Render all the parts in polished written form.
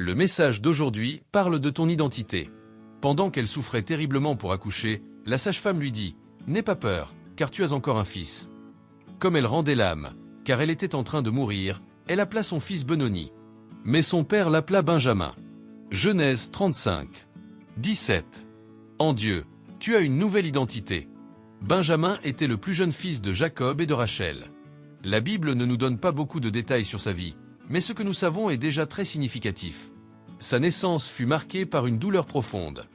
Le message d'aujourd'hui parle de ton identité. Pendant qu'elle souffrait terriblement pour accoucher, la sage-femme lui dit « N'aie pas peur, car tu as encore un fils ». Comme elle rendait l'âme, car elle était en train de mourir, elle appela son fils Benoni. Mais son père l'appela Benjamin. Genèse 35, 17. En Dieu, tu as une nouvelle identité. Benjamin était le plus jeune fils de Jacob et de Rachel. La Bible ne nous donne pas beaucoup de détails sur sa vie, mais ce que nous savons est déjà très significatif. Sa naissance fut marquée par une douleur profonde.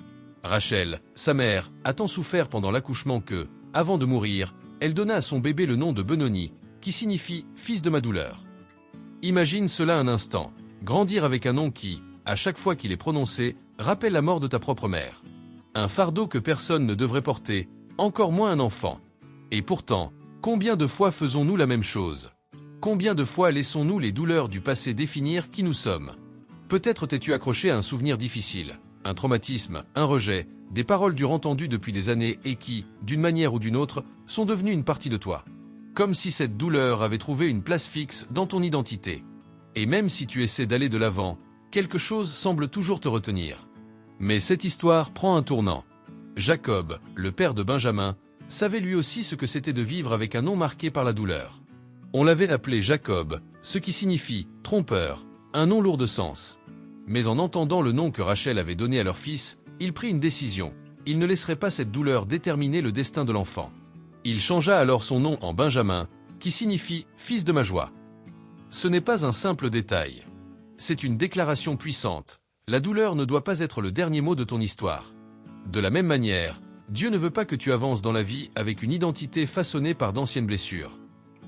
Rachel, sa mère, a tant souffert pendant l'accouchement que, avant de mourir, elle donna à son bébé le nom de Benoni, qui signifie « fils de ma douleur ». Imagine cela un instant, grandir avec un nom qui, à chaque fois qu'il est prononcé, rappelle la mort de ta propre mère. Un fardeau que personne ne devrait porter, encore moins un enfant. Et pourtant, combien de fois faisons-nous la même chose ? Combien de fois laissons-nous les douleurs du passé définir qui nous sommes ? Peut-être t'es-tu accroché à un souvenir difficile, un traumatisme, un rejet, des paroles dures entendues depuis des années et qui, d'une manière ou d'une autre, sont devenues une partie de toi. Comme si cette douleur avait trouvé une place fixe dans ton identité. Et même si tu essaies d'aller de l'avant, quelque chose semble toujours te retenir. Mais cette histoire prend un tournant. Jacob, le père de Benjamin, savait lui aussi ce que c'était de vivre avec un nom marqué par la douleur. On l'avait appelé Jacob, ce qui signifie « trompeur », un nom lourd de sens. Mais en entendant le nom que Rachel avait donné à leur fils, il prit une décision. Il ne laisserait pas cette douleur déterminer le destin de l'enfant. Il changea alors son nom en Benjamin, qui signifie « fils de ma joie ». Ce n'est pas un simple détail. C'est une déclaration puissante. La douleur ne doit pas être le dernier mot de ton histoire. De la même manière, Dieu ne veut pas que tu avances dans la vie avec une identité façonnée par d'anciennes blessures.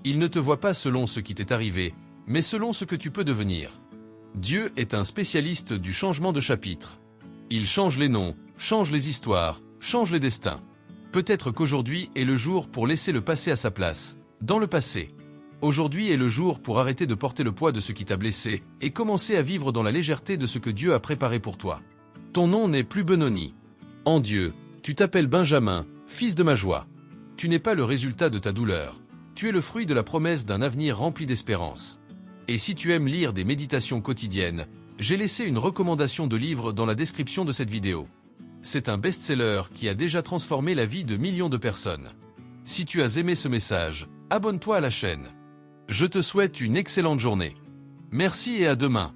Il ne te voit pas selon ce qui t'est arrivé, mais selon ce que tu peux devenir. Dieu est un spécialiste du changement de chapitre. Il change les noms, change les histoires, change les destins. Peut-être qu'aujourd'hui est le jour pour laisser le passé à sa place, dans le passé. Aujourd'hui est le jour pour arrêter de porter le poids de ce qui t'a blessé et commencer à vivre dans la légèreté de ce que Dieu a préparé pour toi. Ton nom n'est plus Benoni. En Dieu, tu t'appelles Benjamin, fils de ma joie. Tu n'es pas le résultat de ta douleur. Tu es le fruit de la promesse d'un avenir rempli d'espérance. Et si tu aimes lire des méditations quotidiennes, j'ai laissé une recommandation de livre dans la description de cette vidéo. C'est un best-seller qui a déjà transformé la vie de millions de personnes. Si tu as aimé ce message, abonne-toi à la chaîne. Je te souhaite une excellente journée. Merci et à demain.